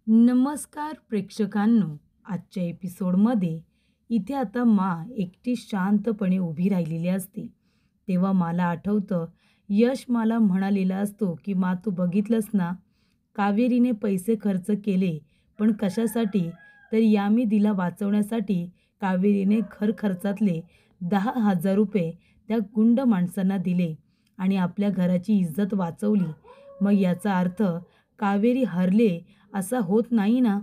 नमस्कार प्रेक्षकांनो. आजच्या एपिसोडमध्ये इथे आता एकटी शांतपणे उभी राहिलेली असते. तेव्हा मला आठवतं, यश मला म्हणालेला असतो की तू बघितलंस ना, कावेरीने पैसे खर्च केले, पण कशासाठी? तर यामी दिला वाचवण्यासाठी. कावेरीने घर खर्चातले 10,000 रुपये त्या गुंड माणसांना दिले आणि आपल्या घराची इज्जत वाचवली. मग याचा अर्थ कावेरी हरले असा होत नाही ना.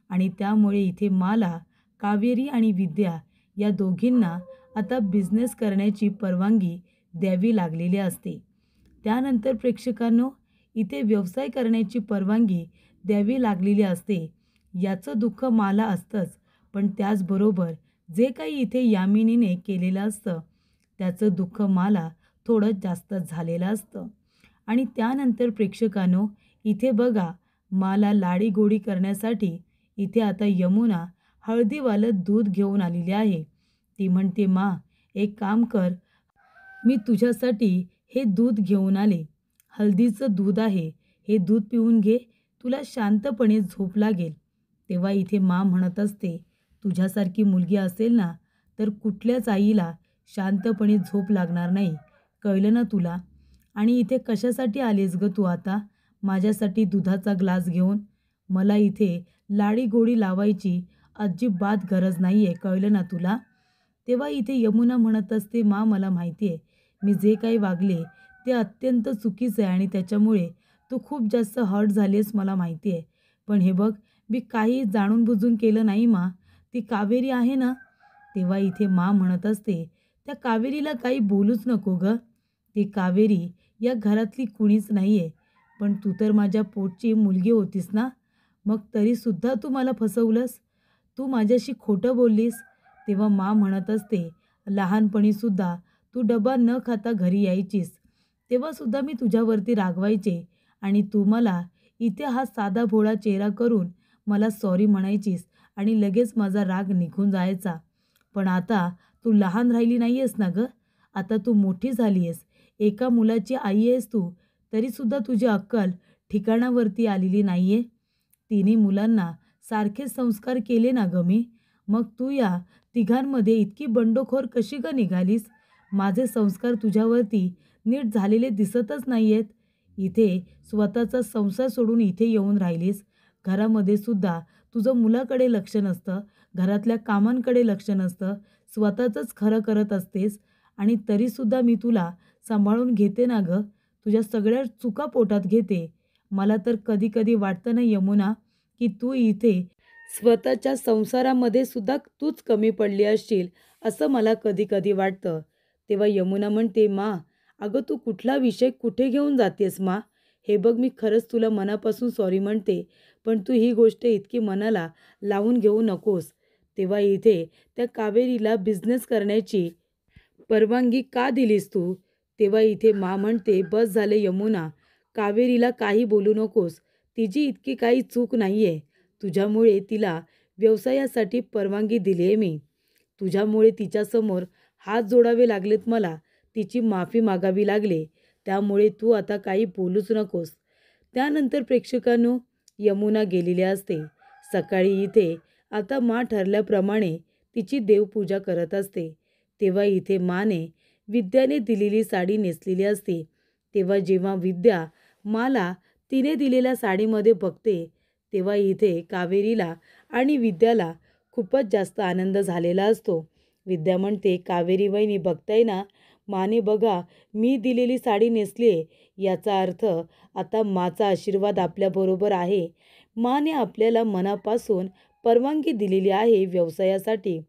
आणि त्यामुळे इथे मला, कावेरी आणि विद्या या दोघींना आता बिझनेस करण्याची परवानगी द्यावी लागलेली असते. त्यानंतर प्रेक्षकांनो, इथे व्यवसाय करण्याची परवानगी द्यावी लागलेली असते. याचं दुःख मला असतंच, पण त्याचबरोबर जे काही इथे यामिनीने केलेलं असतं, त्याचं दुःख मला थोडं जास्तच झालेलं असतं. आणि त्यानंतर प्रेक्षकांनो, इथे बघा, मला लाडीगोडी करण्यासाठी इथे आता यमुना हळदीवालं दूध घेऊन आलेली आहे. ती म्हणते, एक काम कर, मी तुझ्यासाठी हे दूध घेऊन आले. हळदीचं दूध आहे, हे दूध पिऊन घे, तुला शांतपणे झोप लागेल. तेव्हा इथे म्हणत असते, तुझ्यासारखी मुलगी असेल ना, तर कुठल्याच आईला शांतपणे झोप लागणार नाही. कळलं ना तुला? आणि इथे कशासाठी आलीस गं तू आता माझ्यासाठी दुधाचा ग्लास घेऊन? मला इथे लाडीगोडी लावायची अजिबात गरज नाही आहे. कळलं ना तुला? तेव्हा इथे यमुना म्हणत असते, मला माहिती आहे, मी जे काही वागले ते अत्यंत चुकीचं आहे आणि त्याच्यामुळे तू खूप जास्त हर्ट झाली आहेस, मला माहिती आहे. पण हे बघ, मी काही जाणून-बुजून केलं नाही ती कावेरी आहे ना. तेव्हा इथे म्हणत असते, त्या कावेरीला काही बोलूच नको गं. ती कावेरी या घरातली कुणीच नाही आहे. पण तू तर माझ्या पोटची मुलगी होतीस ना, मग तरीसुद्धा तू मला फसवलंस. तू माझ्याशी खोटं बोललीस. तेव्हा म्हणत असते, लहानपणीसुद्धा तू डबा न खाता घरी यायचीस. तेव्हासुद्धा मी तुझ्यावरती रागवायचे आणि तू मला इथे हा साधा भोळा चेहरा करून मला सॉरी म्हणायचीस आणि लगेच माझा राग निघून जायचा. पण आता तू लहान राहिली नाही आहेस ना गं. आता तू मोठी झाली आहेस. एका मुलाची आई आहेस तू. तरीसुद्धा तुझी अक्कल ठिकाणावरती आलेली नाही आहे. तिन्ही मुलांना सारखेच संस्कार केले ना गं मी. मग तू या तिघांमध्ये इतकी बंडखोर कशी का निघालीस? माझे संस्कार तुझ्यावरती नीट झालेले दिसतच नाही आहेत. इथे स्वतःचा संसार सोडून इथे येऊन राहिलीस. घरामध्ये सुद्धा तुझं मुलाकडे लक्ष नसतं, घरातल्या कामांकडे लक्ष नसतं, स्वतःचंच खरं करत असतेस आणि तरीसुद्धा मी तुला सांभाळून घेते ना गं. तुझ्या सगळ्या चुका पोटात घेते. मला तर कधी-कधी वाटतं ना यमुना, की तू इथे स्वतःच्या संसारामध्ये सुद्धा तूच कमी पडली असशील, असं मला कधी-कधी वाटतं. तेव्हा यमुना म्हणते, अगं तू कुठला विषय कुठे घेऊन जातेस हे बघ, मी खरंच तुला मनापासून सॉरी म्हणते, पण तू ही गोष्ट इतकी मनाला लावून घेऊ नकोस." तेव्हा इथे त्या कावेरीला बिझनेस करण्याची परवानगी का दिलीस तू? तेव्हा इथे म्हणते, "बस झाले यमुना, कावेरीला काही बोलू नकोस. तिची इतकी काही चूक नाही आहे. तुझ्यामुळे तिला व्यवसायासाठी परवानगी दिली आहे मी. तुझ्यामुळे तिच्यासमोर हात जोडावे लागलेत मला. तिची माफी मागावी लागली. त्यामुळे तू आता काही बोलूच नकोस." त्यानंतर प्रेक्षकांनो, यमुना गेलेली असते. सकाळी इथे आता ठरल्याप्रमाणे तिची देवपूजा करत असते. तेव्हा इथे माने विद्याने दिलेली साडी नेसलेली असते. तेव्हा जेव्हा विद्या माला तिने दिलेल्या साडीमध्ये बघते, तेव्हा इथे कावेरीला आणि विद्याला खूपच जास्त आनंद झालेला असतो. विद्या म्हणते, "कावेरी वहिनी बघताय ना, माने बघा मी दिलेली साडी नेसली आहे. याचा अर्थ आता माचा आशीर्वाद आपल्याबरोबर आहे. माने आपल्याला मनापासून परवानगी दिलेली आहे व्यवसायासाठी."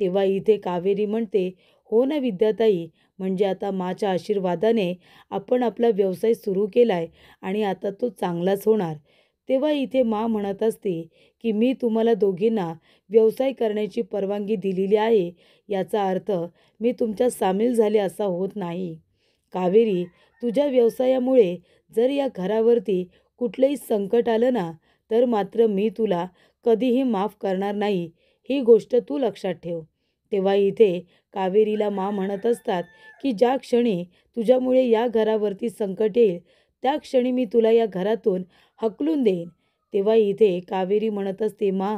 तेव्हा इथे कावेरी म्हणते, "हो ना विद्याताई, म्हणजे आता माच्या आशीर्वादाने आपण आपला व्यवसाय सुरू केला आहे आणि आता तो चांगलाच होणार." तेव्हा इथे म्हणत असते, की "मी तुम्हाला दोघींना व्यवसाय करण्याची परवानगी दिलेली आहे. याचा अर्थ मी तुमच्यात सामील झाले असा होत नाही. कावेरी, तुझ्या व्यवसायामुळे जर या घरावरती कुठलंही संकट आलं ना, तर मात्र मी तुला कधीही माफ करणार नाही. ही गोष्ट तू लक्षात ठेव." तेव्हा इथे कावेरीला म्हणत असतात, की "ज्या क्षणी तुझ्यामुळे या घरावरती संकट येईल, त्या क्षणी मी तुला या घरातून हकलून देईन." तेव्हा इथे कावेरी म्हणत असते, मा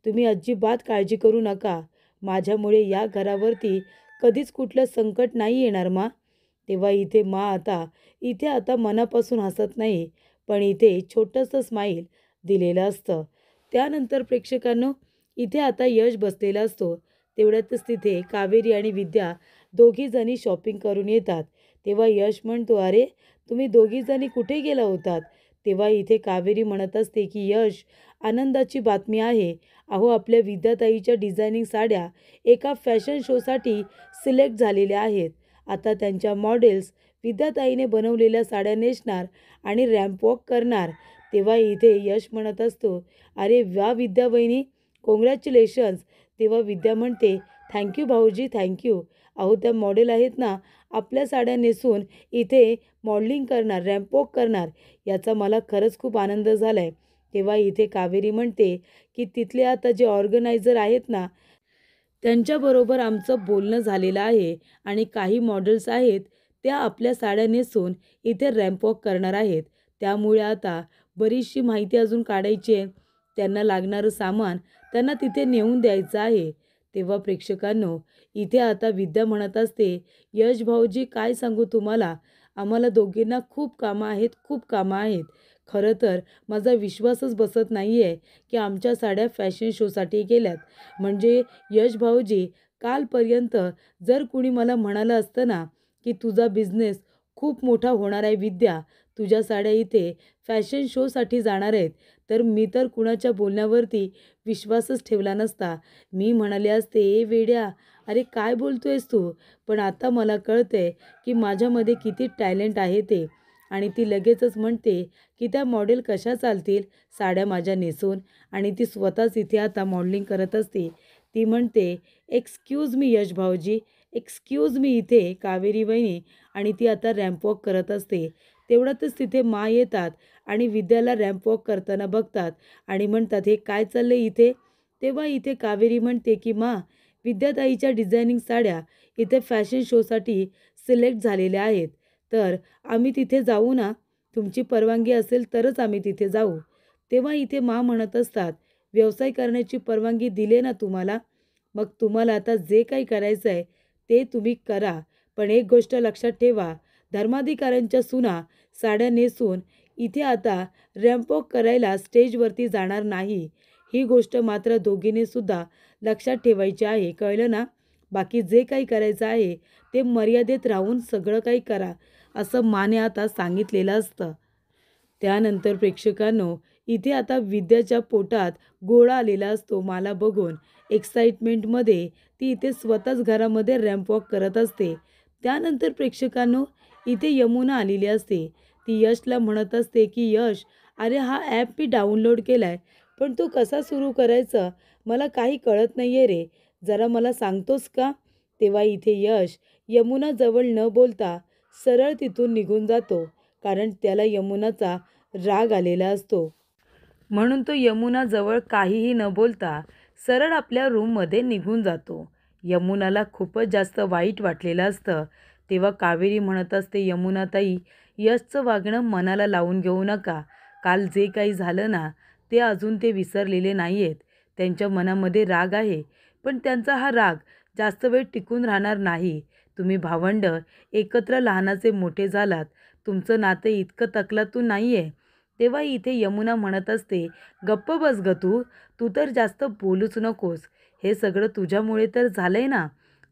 तुम्ही अजिबात काळजी करू नका. माझ्यामुळे या घरावरती कधीच कुठलं संकट नाही येणार मा. तेव्हा इथे मा आता मनापासून हसत नाही, पण इथे छोटंसं स्माईल दिलेलं असतं. त्यानंतर प्रेक्षकांनो, इथे आता यश बसलेला असतो. तेवढ्यातच तिथे कावेरी आणि विद्या दोघीजणी शॉपिंग करून येतात. तेव्हा यश म्हणतो, अरे तुम्ही दोघीजणी कुठे गेला होतात? तेव्हा इथे कावेरी म्हणत असते की यश, आनंदाची बातमी आहे. अहो आपल्या विद्याताईच्या डिझायनिंग साड्या एका फॅशन शोसाठी सिलेक्ट झालेल्या आहेत. आता त्यांच्या मॉडेल्स विद्याताईने बनवलेल्या साड्या नेसणार आणि रॅम्प वॉक करणार. तेव्हा इथे यश म्हणत असतो, अरे वा विद्या वहिनी, कॉंग्रॅच्युलेशन्स. तेव्हा विद्या म्हणते, थँक्यू भाऊजी, थँक्यू. अहो त्या मॉडेल आहेत ना, आपल्या साड्या नेसून इथे मॉडेलिंग करणार, रॅम्प वॉक करणार, याचा मला खरंच खूप आनंद झाला आहे. तेव्हा इथे कावेरी म्हणते की तिथले आता जे ऑर्गनायझर आहेत ना, त्यांच्याबरोबर आमचं बोलणं झालेलं आहे आणि काही मॉडेल्स आहेत त्या आपल्या साड्या नेसून इथे रॅम्प वॉक करणार आहेत. त्यामुळे आता बरीचशी माहिती अजून काढायची आहे. त्यांना लागणारं सामान त्यांना तिथे नेऊन द्यायचं आहे. तेव्हा प्रेक्षकांनो, इथे आता विद्या म्हणत असते, यश भाऊजी काय सांगू तुम्हाला, आम्हाला दोघींना खूप कामं आहेत, खूप कामं आहेत. खरं तर माझा विश्वासच बसत नाही आहे की आमच्या साड्या फॅशन शोसाठी गेल्यात. म्हणजे यश भाऊजी, कालपर्यंत जर कुणी मला म्हणालं असतं ना की तुझा बिझनेस खूप मोठा होणार आहे विद्या, तुझ्या साड्या इथे फॅशन शोसाठी जाणार आहेत, तर मी तर कुणाच्या बोलण्यावरती विश्वासच ठेवला नसता. मी म्हणाले असते, ए वेड्या, अरे काय बोलतोयस तू. पण आता मला कळतंय की माझ्यामध्ये किती टॅलेंट आहे ते. आणि ती लगेचच म्हणते की त्या मॉडेल कशा चालतील साड्या माझ्या नेसून. आणि ती स्वतःच इथे आता मॉडेलिंग करत असते. ती म्हणते, एक्सक्यूज मी यश भाऊजी, एक्सक्यूज मी इथे कावेरी वहिनी. आणि ती आता रॅम्प वॉक करत असते. तेवढ्यातच तिथे मा येतात आणि विद्याला रॅम्प वॉक करताना बघतात आणि म्हणतात, हे काय चाललंय इथे. तेव्हा इथे कावेरी म्हणते की मा, विद्याताईच्या डिझायनिंग साड्या इथे फॅशन शोसाठी सिलेक्ट झालेल्या आहेत, तर आम्ही तिथे जाऊ ना, तुमची परवानगी असेल तरच आम्ही तिथे जाऊ. तेव्हा इथे मा म्हणत असतात, व्यवसाय करण्याची परवानगी दिली ना तुम्हाला, मग तुम्हाला आता जे काही करायचं आहे ते तुम्ही करा. पण एक गोष्ट लक्षात ठेवा, धर्माधिकाऱ्यांच्या सुना साड्या नेसून इथे आता रॅम्प वॉक करायला स्टेजवरती जाणार नाही. ही गोष्ट मात्र दोघींनी सुद्धा लक्षात ठेवायची आहे, कळलं ना. बाकी जे काही करायचं आहे ते मर्यादेत राहून सगळं काही करा, असं माने आता सांगितलेलं असतं. त्यानंतर प्रेक्षकांनो, इथे आता विद्याच्या पोटात गोळा आलेला असतो. मला बघून एक्साइटमेंटमध्ये ती इथे स्वतःच घरामध्ये रॅम्प वॉक करत असते. त्यानंतर प्रेक्षकांनो, इथे यमुना आलेली असते. ती यशला म्हणत असते की यश, अरे हा ॲप मी डाउनलोड केला आहे, पण तो कसा सुरू करायचा मला काही कळत नाही आहे रे, जरा मला सांगतोस का. तेव्हा इथे यश यमुनाजवळ न बोलता सरळ तिथून निघून जातो, कारण त्याला यमुनाचा राग आलेला असतो. म्हणून तो यमुनाजवळ काहीही न बोलता सरळ आपल्या रूममध्ये निघून जातो. यमुनाला खूपच जास्त वाईट वाटलेलं असतं. तेव्हा कावेरी म्हणत असते, यमुनाताई, यशचं वागणं मनाला लावून घेऊ नका. काल जे काही झालं ना, ते अजून ते विसरलेले नाही आहेत. त्यांच्या मनामध्ये राग आहे, पण त्यांचा हा राग जास्त वेळ टिकून राहणार नाही. तुम्ही भावंड एकत्र लहानाचे मोठे झालात, तुमचं नातं इतकं तकलातून नाही आहे. तेव्हा इथे यमुना म्हणत असते, गप्प बस ग तू, तू तर जास्त बोलूच नकोस. हे सगळं तुझ्यामुळे तर झालंय ना.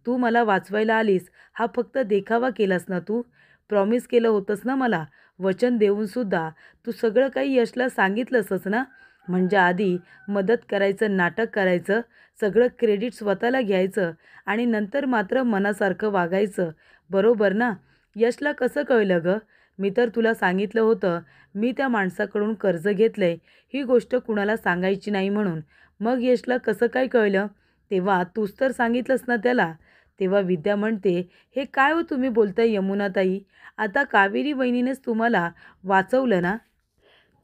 तू मला वाचवायला आलीस, हा फक्त देखावा केलास ना तू. प्रॉमिस केलं होतंस ना मला, वचन देऊनसुद्धा तू सगळं काही यशला सांगितलंसच ना. म्हणजे आधी मदत करायचं, नाटक करायचं, सगळं क्रेडिट स्वतःला घ्यायचं आणि नंतर मात्र मनासारखं वागायचं, बरोबर ना. यशला कसं कळलं गं. मी तर तुला सांगितलं होतं, मी त्या माणसाकडून कर्ज घेतलंय, ही गोष्ट कुणाला सांगायची नाही म्हणून. मग यशला कसं काय कळलं. तेव्हा तूच तर सांगितलंस ना त्याला. तेव्हा विद्या म्हणते, हे काय हो तुम्ही बोलताय यमुनाताई, आता कावेरी वहिनीनेच तुम्हाला वाचवलं ना,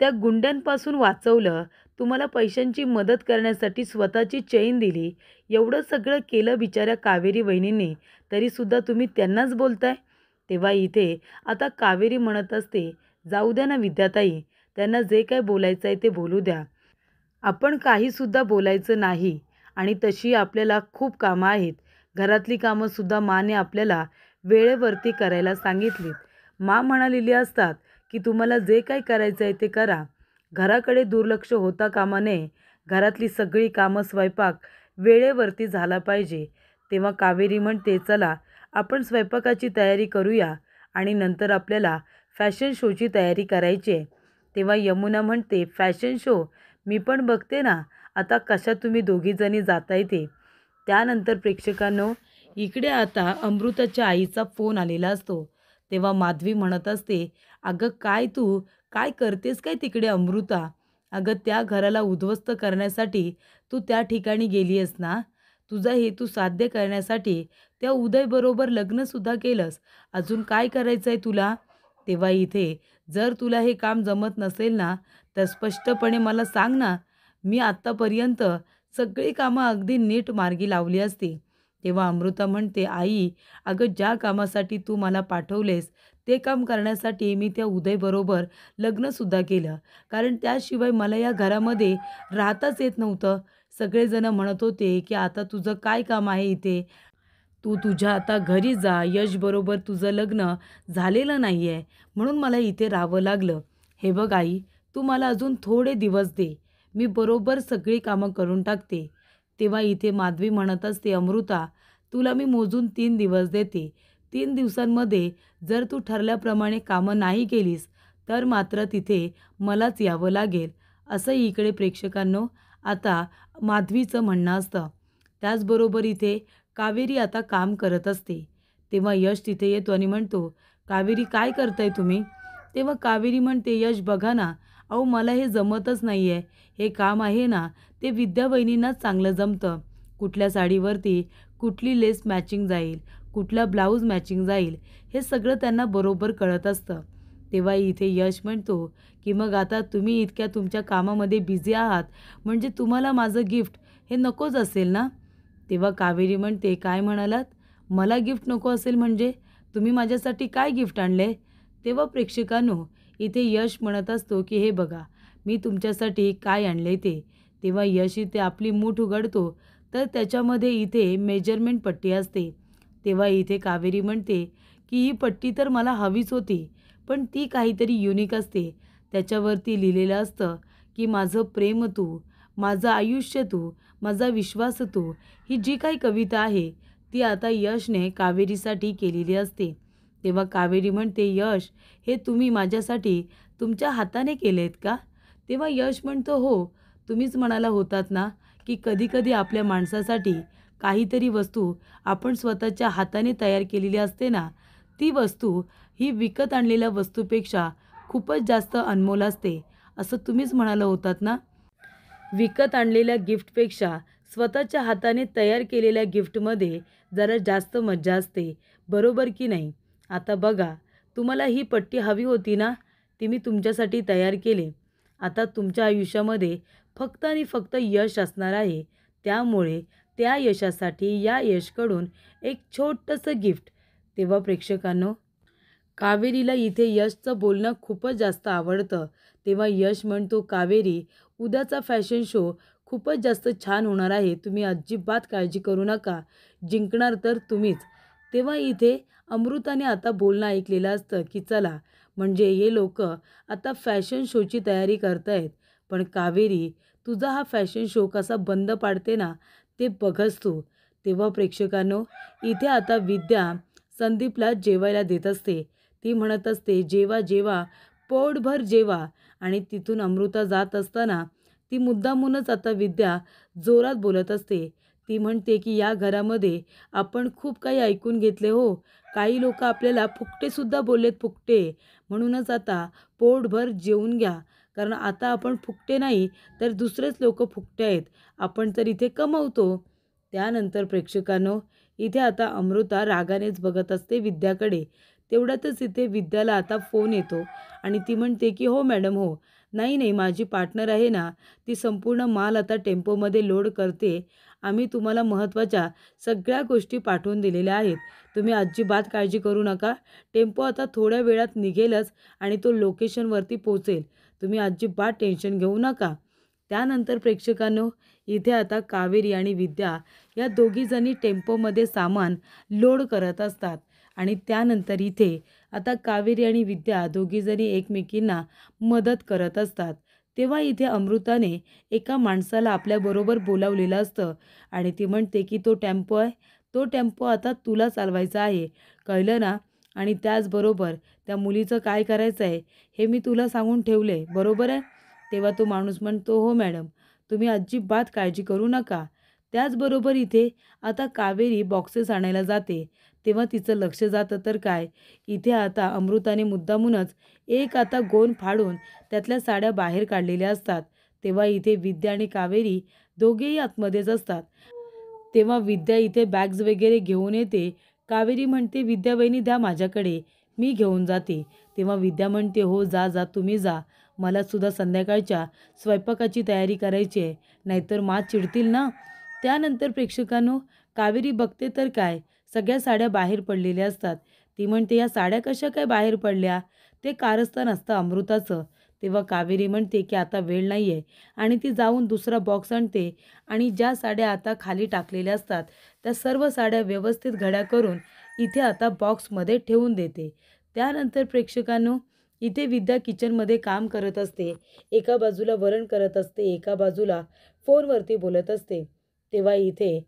त्या गुंड्यांपासून वाचवलं, तुम्हाला पैशांची मदत करण्यासाठी स्वतःची चेन दिली, एवढं सगळं केलं बिचाऱ्या कावेरी वहिनींनी, तरीसुद्धा तुम्ही त्यांनाच बोलताय. तेव्हा इथे आता कावेरी म्हणत असते, जाऊ द्या ना विद्याताई, त्यांना जे काय बोलायचं आहे ते बोलू द्या. आपण काहीसुद्धा बोलायचं नाही आणि तशी आपल्याला खूप कामं आहेत. घरातली कामंसुद्धा माने आपल्याला वेळेवरती करायला सांगितलीत. म्हणालेली असतात, की तुम्हाला जे काही करायचं आहे ते करा. घराकडे दुर्लक्ष होता कामा नये. घरातली सगळी कामं, स्वयंपाक वेळेवरती झाला पाहिजे. तेव्हा कावेरी म्हणते, चला आपण स्वयंपाकाची तयारी करूया आणि नंतर आपल्याला फॅशन शोची तयारी करायची आहे. तेव्हा यमुना म्हणते, फॅशन शो? मी पण बघते ना, आता कशा तुम्ही दोघीजणी जाताय ते. त्यानंतर प्रेक्षकांनो, इकडे आता अमृताच्या आईचा फोन आलेला असतो. तेव्हा माधवी म्हणत असते, अगं काय तू काय करतेस काय तिकडे अमृता? अगं त्या घराला उद्ध्वस्त करण्यासाठी तू त्या ठिकाणी गेली आहेस ना? तुझा हेतू साध्य करण्यासाठी त्या उदयबरोबर लग्नसुद्धा केलंस. अजून काय करायचं आहे तुला? तेव्हा इथे जर तुला हे काम जमत नसेल ना, तर स्पष्टपणे मला सांग ना. मी आत्तापर्यंत सगळी कामं अगदी नीट मार्गी लावली असती. तेव्हा अमृता म्हणते, आई अगं ज्या कामासाठी तू मला पाठवलेस ते काम करण्यासाठी मी त्या उदयबरोबर लग्नसुद्धा केलं. कारण त्याशिवाय मला या घरामध्ये राहताच येत नव्हतं. सगळेजण म्हणत होते, की आता तुझं काय काम आहे इथे? तू तुझ्या आता घरी जा. यशबरोबर तुझं लग्न झालेलं नाही आहे, म्हणून मला इथे राहावं लागलं. हे बघ आई, तू मला अजून थोडे दिवस दे. मी बरोबर सगळी कामं करून टाकते. तेव्हा इथे माधवी म्हणत असते, अमृता तुला मी मोजून 3 दिवस देते. 3 दिवसांमध्ये जर तू ठरल्याप्रमाणे कामं नाही केलीस, तर मात्र तिथे मलाच यावं लागेल. असंही इकडे प्रेक्षकांनो आता माधवीचं म्हणणं असतं. त्याचबरोबर इथे कावेरी आता काम करत असते. तेव्हा यश तिथे येतो आणि म्हणतो, कावेरी काय करताय तुम्ही? तेव्हा कावेरी म्हणते, यश बघा ना, अहो मला हे जमतच नाही आहे. हे काम आहे ना, ते विद्या वहिनींनाच चांगलं जमतं. कुठल्या साडीवरती कुठली लेस मॅचिंग जाईल, कुठला ब्लाऊज मॅचिंग जाईल, हे सगळं त्यांना बरोबर कळत असतं. तेव्हा इथे यश म्हणतो, की मग आता तुम्ही इतक्या तुमच्या कामामध्ये बिझी आहात, म्हणजे तुम्हाला माझं गिफ्ट हे नकोच असेल ना? तेव्हा कावेरी म्हणते, काय म्हणालात? मला गिफ्ट नको असेल म्हणजे? तुम्ही माझ्यासाठी काय गिफ्ट आणले? तेव्हा प्रेक्षकांनो इथे यश म्हणत असतो, की हे बघा मी तुमच्यासाठी काय आणले ते. तेव्हा यश इथे आपली मूठ उघडतो, तर त्याच्यामध्ये इथे मेजरमेंट पट्टी असते. तेव्हा इथे कावेरी म्हणते, की ही पट्टी तर मला हवीच होती, पण ती काहीतरी युनिक असते. त्याच्यावरती लिहिलेलं असतं, की माझं प्रेम तू, माझं आयुष्य तू, माझा विश्वास तू. ही जी काही कविता आहे ती आता यशने कावेरीसाठी केलेली असते. तेव्हा कावेरी म्हणते, यश हे तुम्ही माझ्यासाठी तुमच्या हाताने केलेत का? तेव्हा यश म्हणतो, हो. तुम्हीच म्हणाला होतात ना, की कधी-कधी आपल्या माणसासाठी काहीतरी वस्तू आपण स्वतःच्या हाताने तयार केलेली असते ना, ती वस्तू ही विकत आणलेल्या वस्तूपेक्षा खूपच जास्त अनमोल असते, असं तुम्हीच म्हणाला होतात ना? विकत आणलेल्या गिफ्टपेक्षा स्वतःच्या हाताने तयार केलेल्या गिफ्टमध्ये जरा जास्त मज्जा असते, बरोबर की नाही? आता बघा, तुम्हाला ही पट्टी हवी होती ना, ती मी तुमच्यासाठी तयार केली. आता तुमच्या आयुष्यामध्ये फक्त आणि फक्त यश असणार आहे. त्यामुळे त्या यशासाठी या यशकडून एक छोटंसं गिफ्ट. तेव्हा प्रेक्षकांनो, कावेरीला इथे यशचं बोलणं खूपच जास्त आवडतं. तेव्हा यश म्हणतो, कावेरी उद्याचा फॅशन शो खूपच जास्त छान होणार आहे. तुम्ही अजिबात काळजी करू नका. जिंकणार तर तुम्हीच. तेव्हा इथे अमृताने आता बोलणं ऐकलेलं असतं, की चला म्हणजे हे लोकं आता फॅशन शोची तयारी करतायत. पण कावेरी तुझा हा फॅशन शो कसा बंद पाडते ना, ते बघच तू. तेव्हा प्रेक्षकांनो इथे आता विद्या संदीपला जेवायला देत असते. ती म्हणत असते, जेवा जेवा, पोटभर जेवा. आणि तिथून अमृता जात असताना ती मुद्दामूनच आता विद्या जोरात बोलत असते. ती म्हणते, की या घरामध्ये आपण खूप काही ऐकून घेतले हो. काही लोक आपल्याला फुकटेसुद्धा बोललेत, फुकटे. म्हणूनच आता पोटभर जेवून घ्या. कारण आता आपण फुकटे नाही, तर दुसरेच लोक फुकटे आहेत. आपण तर इथे कमवतो. त्यानंतर प्रेक्षकांनो इथे आता अमृता रागानेच बघत असते विद्याकडे. तेवढ्यातच इथे विद्याला आता फोन येतो आणि ती म्हणते, की हो मॅडम, हो. नाही, नाही, माझी पार्टनर आहे ना, ती संपूर्ण माल आता टेम्पोमध्ये लोड करते. आम्ही तुम्हाला महत्त्वाच्या सगळ्या गोष्टी पाठवून दिलेल्या आहेत. तुम्ही अजिबात काळजी करू नका. टेम्पो आता थोड्या वेळात निघेलच आणि तो लोकेशनवरती पोहोचेल. तुम्ही अजिबात टेन्शन घेऊ नका. त्यानंतर प्रेक्षकांनो, इथे आता कावेरी आणि विद्या या दोघीजणी टेम्पोमध्ये सामान लोड करत असतात आणि त्यानंतर इथे आता कावेरी आणि विद्या दोघीजणी एकमेकींना मदत करत असतात. तेव्हा इथे अमृताने एका माणसाला आपल्याबरोबर बोलावलेलं असतं आणि ती म्हणते की तो टेम्पो आहे, तो टेम्पो आता तुला चालवायचा आहे, कळलं ना? आणि त्याचबरोबर त्या मुलीचं काय करायचं आहे हे मी तुला सांगून ठेवले, बरोबर आहे? तेव्हा तो माणूस म्हणतो, हो मॅडम, तुम्ही अजिबात काळजी करू नका. त्याचबरोबर इथे आता कावेरी बॉक्सेस आणायला जाते. तेव्हा तिचं लक्ष जातं तर काय, इथे आता अमृताने मुद्दामूनच एक आता गोण फाडून त्यातल्या साड्या बाहेर काढलेल्या असतात. तेव्हा इथे विद्या आणि कावेरी दोघेही आतमध्येच असतात. तेव्हा विद्या इथे बॅग्स वगैरे घेऊन येते. कावेरी म्हणते, विद्या वहिनी द्या माझ्याकडे, मी घेऊन जाते. तेव्हा विद्या म्हणते, हो जा जा, तुम्ही जा, मला सुद्धा संध्याकाळच्या स्वयंपाकाची तयारी करायची आहे, नाहीतर मा चिडतील ना. त्यानंतर प्रेक्षकांनो, कावेरी बघते तर काय, सगळ्या साड्या बाहेर पडलेल्या असतात. ती म्हणते, या साड्या कशा काय बाहेर पडल्या, ते कारस्थान असतं अमृताचं. तेव्हा कावेरी म्हणते की आता वेळ नाही आहे आणि ती जाऊन दुसरा बॉक्स आणते आणि ज्या साड्या आता खाली टाकलेल्या असतात त्या सर्व साड्या व्यवस्थित घड्या करून इथे आता बॉक्समध्ये ठेवून देते. त्यानंतर प्रेक्षकांनो, इथे विद्या किचनमध्ये काम करत असते. एका बाजूला वरण करत असते, एका बाजूला फोनवरती बोलत असते. तेव्हा इथे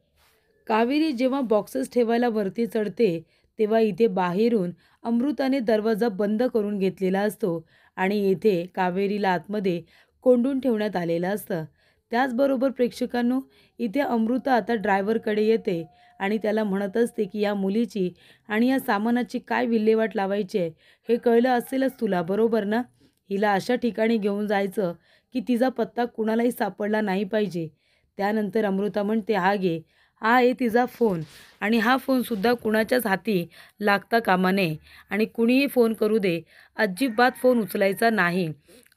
कावेरी जेव्हा बॉक्सेस ठेवायला वरती चढते तेव्हा इथे बाहेरून अमृताने दरवाजा बंद करून घेतलेला असतो आणि इथे कावेरीला आतमध्ये कोंडून ठेवण्यात आलेलं असतं. त्याचबरोबर प्रेक्षकांनो, इथे अमृता आता ड्रायव्हरकडे येते आणि त्याला म्हणत असते की या मुलीची आणि या सामानाची काय विल्हेवाट लावायची आहे हे कळलं असेलच तुला, बरोबर ना? हिला अशा ठिकाणी घेऊन जायचं की तिचा पत्ता कुणालाही सापडला नाही पाहिजे. त्यानंतर अमृता म्हणते, हा घे, हा आहे तिचा फोन आणि हा फोनसुद्धा कुणाच्याच हाती लागता कामा नये आणि कुणीही फोन करू दे, अजिबात फोन उचलायचा नाही,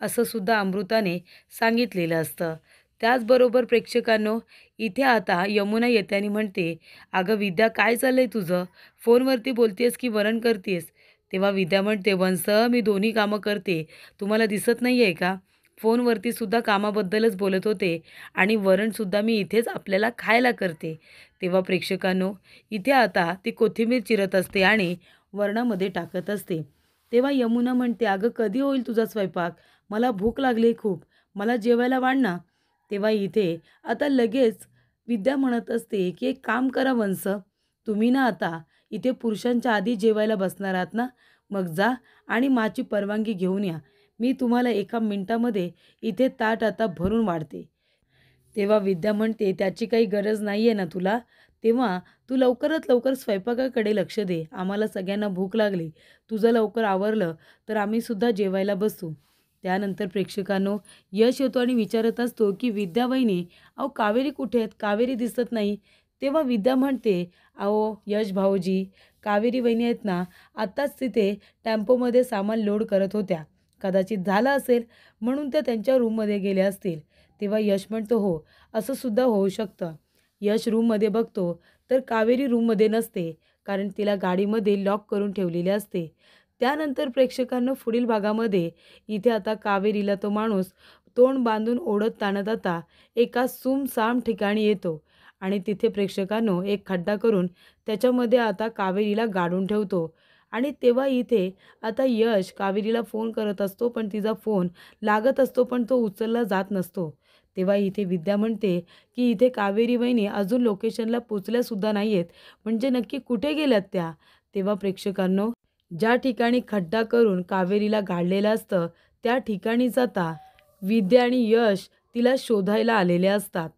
असं सुद्धा अमृताने सांगितलेलं असतं. त्याचबरोबर प्रेक्षकांनो, इथे आता यमुना येते आणि म्हणते, अगं विद्या, काय चाललं आहे तुझं? फोनवरती बोलतेस की वरण करतेस? तेव्हा विद्या म्हणते, वंस, मी दोन्ही कामं करते, तुम्हाला दिसत नाही आहे का? फोनवरती सुद्धा कामाबद्दलच बोलत होते आणि वरणसुद्धा मी इथेच आपल्याला खायला करते. तेव्हा प्रेक्षकांनो, इथे आता ती कोथिंबीर चिरत असते आणि वरणामध्ये टाकत असते. तेव्हा यमुना म्हणते, अगं कधी होईल तुझा स्वयंपाक? मला भूक लागली खूप, मला जेवायला वाढ ना. तेव्हा इथे आता लगेच विद्या म्हणत असते की एक काम करा वंस, तुम्ही ना आता इथे पुरुषांच्या आधी जेवायला बसणार आहात ना, मग जा आणि माची परवानगी घेऊन या, मी तुम्हाला एका मिनिटामध्ये इथे ताट आता भरून वाढते. तेव्हा विद्या म्हणते, त्याची काही गरज नाही आहे ना तुला, तेव्हा तू लवकरात लवकर स्वयंपाकाकडे लक्ष दे, आम्हाला सगळ्यांना भूक लागली, तुझं लवकर आवरलं तर आम्हीसुद्धा जेवायला बसू. त्यानंतर प्रेक्षकांनो, यश येतो आणि विचारत असतो की विद्या वहिनी, अहो कावेरी कुठे आहेत, कावेरी दिसत नाही. तेव्हा विद्या म्हणते, अहो यश भाऊजी, कावेरी वहिनी आहेत ना, आत्ताच तिथे टेम्पोमध्ये सामान लोड करत होत्या, कदाचित झालं असेल म्हणून त्या त्यांच्या रूममध्ये गेल्या असतील. तेव्हा यश म्हणतो, हो, असं सुद्धा होऊ शकतं. यश रूममध्ये बघतो तर कावेरी रूममध्ये नसते, कारण तिला गाडीमध्ये लॉक करून ठेवलेले असते. त्यानंतर प्रेक्षकांना पुढील भागामध्ये इथे आता कावेरीला तो माणूस तोंड बांधून ओढत ताणत आता एका सुमसाम ठिकाणी येतो आणि तिथे प्रेक्षकांनो एक खड्डा करून त्याच्यामध्ये आता कावेरीला गाडून ठेवतो. आणि तेव्हा इथे आता यश कावेरीला फोन करत असतो, पण तिचा फोन लागत असतो पण तो उचलला जात नसतो. तेव्हा इथे विद्या म्हणते की इथे कावेरी वहिनी अजून लोकेशनला पोचल्यासुद्धा नाही आहेत, म्हणजे नक्की कुठे गेल्यात त्या? तेव्हा प्रेक्षकांनो, ज्या ठिकाणी खड्डा करून कावेरीला गाडलेलं असतं त्या ठिकाणी जाता विद्या आणि यश तिला शोधायला आलेले असतात.